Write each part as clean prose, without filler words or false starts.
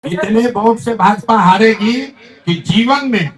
इतने वोट से भाजपा हारेगी कि जीवन में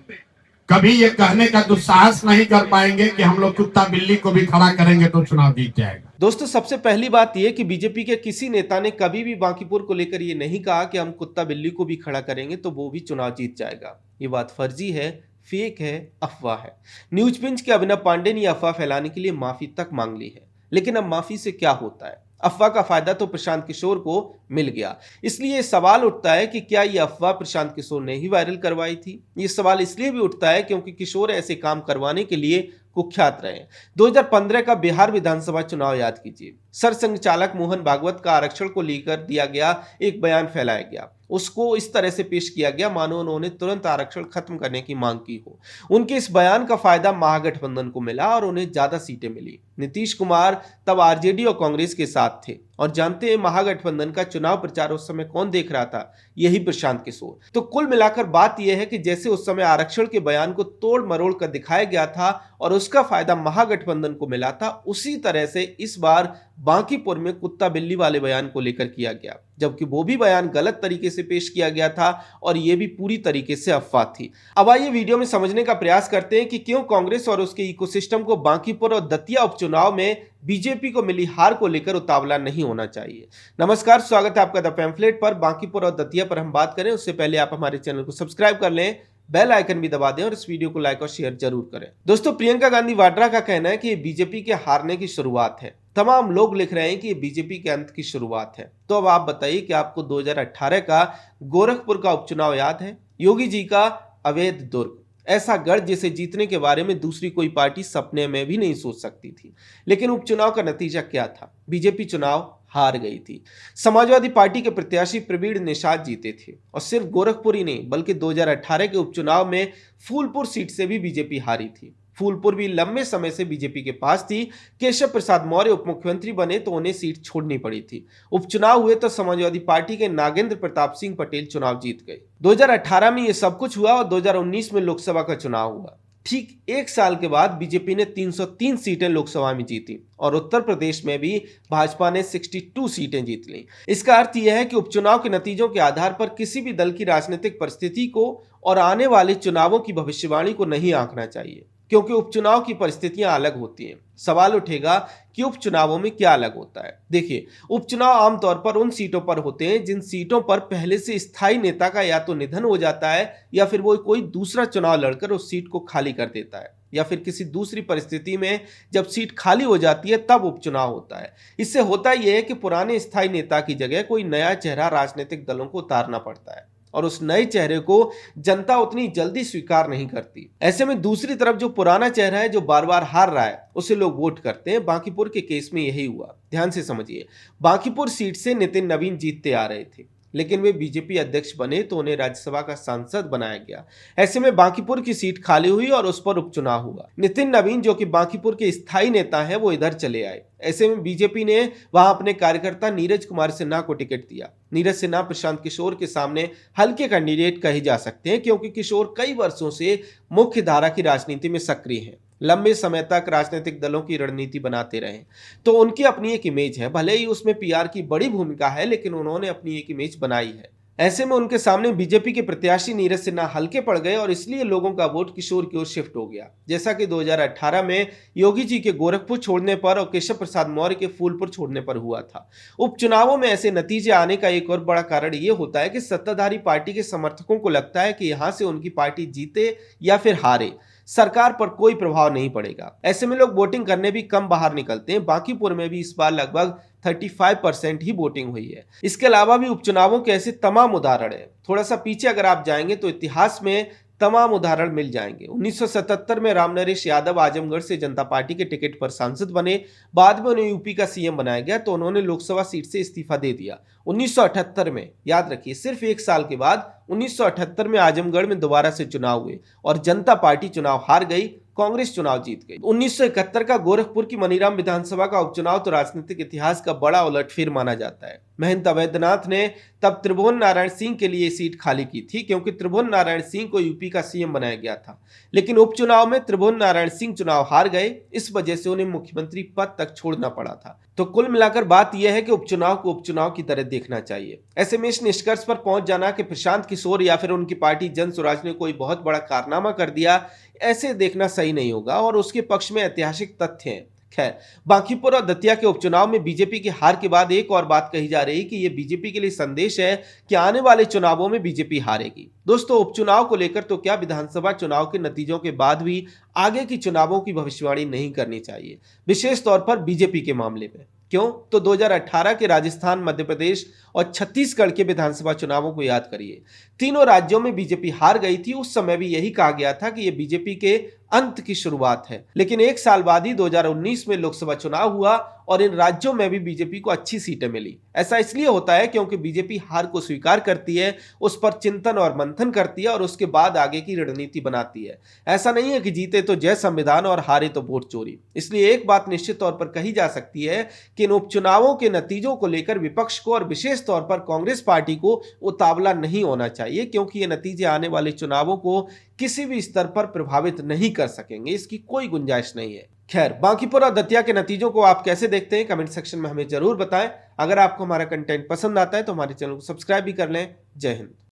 कभी ये कहने का दुस्साहस नहीं कर पाएंगे कि हम लोग कुत्ता बिल्ली को भी खड़ा करेंगे तो चुनाव जीत जाएगा। दोस्तों, सबसे पहली बात यह कि बीजेपी के किसी नेता ने कभी भी बांकीपुर को लेकर ये नहीं कहा कि हम कुत्ता बिल्ली को भी खड़ा करेंगे तो वो भी चुनाव जीत जाएगा। ये बात फर्जी है, फेक है, अफवाह है। न्यूज पिंच के अभिनव पांडे ने अफवाह फैलाने के लिए माफी तक मांग ली है, लेकिन अब माफी से क्या होता है? अफवाह का फायदा तो प्रशांत किशोर को मिल गया, इसलिए सवाल उठता है कि क्या यह अफवाह प्रशांत किशोर ने ही वायरल करवाई थी? ये सवाल इसलिए भी उठता है क्योंकि किशोर ऐसे काम करवाने के लिए कुख्यात रहे। 2015 का बिहार विधानसभा चुनाव याद कीजिए। सरसंघचालक मोहन भागवत का आरक्षण को लेकर दिया गया एक बयान फैलाया गया। उसको इस तरह से पेश किया गया मानो उन्होंने तुरंत आरक्षण खत्म करने की मांग की हो। उनके इस बयान का फायदा महागठबंधन को मिला और उन्हें ज्यादा सीटें मिली। नीतीश कुमार तब आरजेडी और कांग्रेस के साथ थे और जानते हैं महागठबंधन का चुनाव प्रचार उस समय कौन देख रहा था? यही प्रशांत किशोर। तो कुल मिलाकर बात यह है कि जैसे उस समय आरक्षण के बयान को तोड़ मरोड़ कर दिखाया गया था और उसका फायदा महागठबंधन को मिला था, उसी तरह से इस बार बांकीपुर में कुत्ता बिल्ली वाले बयान को लेकर किया गया, जबकि वो भी बयान गलत तरीके से पेश किया गया था और ये भी पूरी तरीके से अफवाह थी। अब आइए वीडियो में समझने का प्रयास करते हैं कि क्यों कांग्रेस और उसके इकोसिस्टम को बांकीपुर और दतिया उपचुनाव में बीजेपी को मिली हार को लेकर उतावला नहीं होना चाहिए। नमस्कार, स्वागत है आपका द पैम्फलेट पर। बांकीपुर और दतिया पर हम बात करें उससे पहले आप हमारे चैनल को सब्सक्राइब कर लें, बेल आइकन भी दबा दें और इस वीडियो को लाइक और शेयर जरूर करें। दोस्तों, प्रियंका गांधी वाड्रा का कहना है कि ये बीजेपी के हारने की शुरुआत है। तमाम लोग लिख रहे हैं कि ये बीजेपी के अंत की शुरुआत है। तो अब आप बताइए कि आपको 2018 का गोरखपुर का उपचुनाव याद है? योगी जी का अवैध दुर्ग, ऐसा गढ़ जिसे जीतने के बारे में दूसरी कोई पार्टी सपने में भी नहीं सोच सकती थी। लेकिन उपचुनाव का नतीजा क्या था? बीजेपी चुनाव हार गई थी। समाजवादी पार्टी के प्रत्याशी प्रवीण निषाद जीते थे और सिर्फ गोरखपुर ही नहीं बल्कि 2018 के उपचुनाव में फूलपुर सीट से भी बीजेपी हारी थी। फूलपुर भी लंबे समय से बीजेपी के पास थी। केशव प्रसाद मौर्य उप मुख्यमंत्री बने तो उन्हें सीट छोड़नी पड़ी थी। उपचुनाव हुए तो समाजवादी पार्टी के नागेंद्र प्रताप सिंह पटेल चुनाव जीत गए। 2018 में यह सब कुछ हुआ और 2019 में लोकसभा का चुनाव हुआ। ठीक एक साल के बाद बीजेपी ने 303 सीटें लोकसभा में जीती और उत्तर प्रदेश में भी भाजपा ने 62 सीटें जीत ली। इसका अर्थ यह है कि उपचुनाव के नतीजों के आधार पर किसी भी दल की राजनीतिक परिस्थिति को और आने वाले चुनावों की भविष्यवाणी को नहीं आंकना चाहिए, क्योंकि उपचुनाव की परिस्थितियां अलग होती हैं। सवाल उठेगा कि उपचुनावों में क्या अलग होता है। देखिए, उपचुनाव आमतौर पर उन सीटों पर होते हैं जिन सीटों पर पहले से स्थायी नेता का या तो निधन हो जाता है या फिर वो कोई दूसरा चुनाव लड़कर उस सीट को खाली कर देता है, या फिर किसी दूसरी परिस्थिति में जब सीट खाली हो जाती है तब उपचुनाव होता है। इससे होता यह है कि पुराने स्थायी नेता की जगह कोई नया चेहरा राजनीतिक दलों को उतारना पड़ता है और उस नए चेहरे को जनता उतनी जल्दी स्वीकार नहीं करती। ऐसे में दूसरी तरफ जो पुराना चेहरा है, जो बार बार हार रहा है, उसे लोग वोट करते हैं। बांकीपुर के केस में यही हुआ। ध्यान से समझिए, बांकीपुर सीट से नितिन नवीन जीतते आ रहे थे, लेकिन वे बीजेपी अध्यक्ष बने तो उन्हें राज्यसभा का सांसद बनाया गया। ऐसे में बांकीपुर की सीट खाली हुई और उस पर उपचुनाव हुआ। नितिन नवीन, जो कि बांकीपुर के स्थायी नेता हैं, वो इधर चले आए। ऐसे में बीजेपी ने वहां अपने कार्यकर्ता नीरज कुमार सिन्हा को टिकट दिया। नीरज सिन्हा प्रशांत किशोर के सामने हल्के कैंडिडेट कहे जा सकते हैं, क्योंकि किशोर कई वर्षों से मुख्य धारा की राजनीति में सक्रिय हैं, लंबे समय तक राजनीतिक दलों की रणनीति बनाते रहे, तो उनकी अपनी एक इमेज है। भले ही उसमें पीआर की बड़ी भूमिका है, लेकिन उन्होंने अपनी एक इमेज बनाई है। ऐसे में उनके सामने बीजेपी के प्रत्याशी नीरज सिन्हा हल्के पड़ गए और इसलिए लोगों का वोट किशोर की ओर शिफ्ट हो गया, जैसा कि 2018 में योगी जी के गोरखपुर छोड़ने पर और केशव प्रसाद मौर्य के फूलपुर छोड़ने पर हुआ था। उपचुनावों में ऐसे नतीजे आने का एक और बड़ा कारण यह होता है कि सत्ताधारी पार्टी के समर्थकों को लगता है कि यहां से उनकी पार्टी जीते या फिर हारे, सरकार पर कोई प्रभाव नहीं पड़ेगा। ऐसे में लोग वोटिंग करने भी कम बाहर निकलते हैं। बांकीपुर में भी इस बार लगभग 35% ही वोटिंग हुई है। इसके अलावा भी उपचुनावों के ऐसे तमाम उदाहरण हैं। थोड़ा सा पीछे अगर आप जाएंगे तो इतिहास में तमाम उदाहरण मिल जाएंगे। 1977 में रामनरेश यादव आजमगढ़ से जनता पार्टी के टिकट पर सांसद बने। बाद में उन्हें यूपी का सीएम बनाया गया तो उन्होंने लोकसभा सीट से इस्तीफा दे दिया। 1978 में, याद रखिए, सिर्फ एक साल के बाद 1978 में आजमगढ़ में दोबारा से चुनाव हुए और जनता पार्टी चुनाव हार गई, कांग्रेस चुनाव जीत गई। 1971 का गोरखपुर की मनीराम विधानसभा का उपचुनाव तो राजनीतिक इतिहास का बड़ा उलटफेर माना जाता है। महंत अवैधनाथ ने तब त्रिभुवन नारायण सिंह के लिए सीट खाली की थी, क्योंकि त्रिभुवन नारायण सिंह को यूपी का सीएम बनाया गया था। लेकिन उपचुनाव में त्रिभुवन नारायण सिंह चुनाव हार गए, इस वजह से उन्हें मुख्यमंत्री पद तक छोड़ना पड़ा था। तो कुल मिलाकर बात यह है कि उपचुनाव को उपचुनाव की तरह देखना चाहिए। ऐसे में इस निष्कर्ष पर पहुंच जाना कि प्रशांत किशोर या फिर उनकी पार्टी जन स्वराज ने कोई बहुत बड़ा कारनामा कर दिया, ऐसे देखना सही नहीं होगा और उसके पक्ष में ऐतिहासिक तथ्य हैं। खैर, बांकीपुर और दतिया के उपचुनाव में बीजेपी की हार के बाद एक और बात कही जा रही है कि यह बीजेपी के लिए संदेश है कि आने वाले चुनावों में बीजेपी हारेगी। दोस्तों, उपचुनाव को लेकर तो क्या विधानसभा चुनाव के नतीजों के बाद भी आगे की चुनावों की भविष्यवाणी नहीं करनी चाहिए, विशेष तौर पर बीजेपी के मामले में। क्यों? तो 2018 के राजस्थान, मध्य प्रदेश और छत्तीसगढ़ के विधानसभा चुनावों को याद करिए। तीनों राज्यों में बीजेपी हार गई थी। उस समय भी यही कहा गया था कि यह बीजेपी के अंत की शुरुआत है। लेकिन एक साल बाद ही 2019 में लोकसभा चुनाव हुआ और इन राज्यों में भी बीजेपी को अच्छी सीटें मिली। ऐसा इसलिए होता है क्योंकि बीजेपी हार को स्वीकार करती है, उस पर चिंतन और मंथन करती है और उसके बाद आगे की रणनीति बनाती है। ऐसा नहीं है कि जीते तो जय संविधान और हारे तो वोट चोरी। इसलिए एक बात निश्चित तौर पर कही जा सकती है कि इन उपचुनावों के नतीजों को लेकर विपक्ष को और विशेष तौर पर कांग्रेस पार्टी को उतावला नहीं होना चाहिए, क्योंकि ये नतीजे आने वाले चुनावों को किसी भी स्तर पर प्रभावित नहीं कर सकेंगे, इसकी कोई गुंजाइश नहीं है। खैर, बांकीपुर और दतिया के नतीजों को आप कैसे देखते हैं, कमेंट सेक्शन में हमें जरूर बताएं। अगर आपको हमारा कंटेंट पसंद आता है तो हमारे चैनल को सब्सक्राइब भी कर लें। जय हिंद।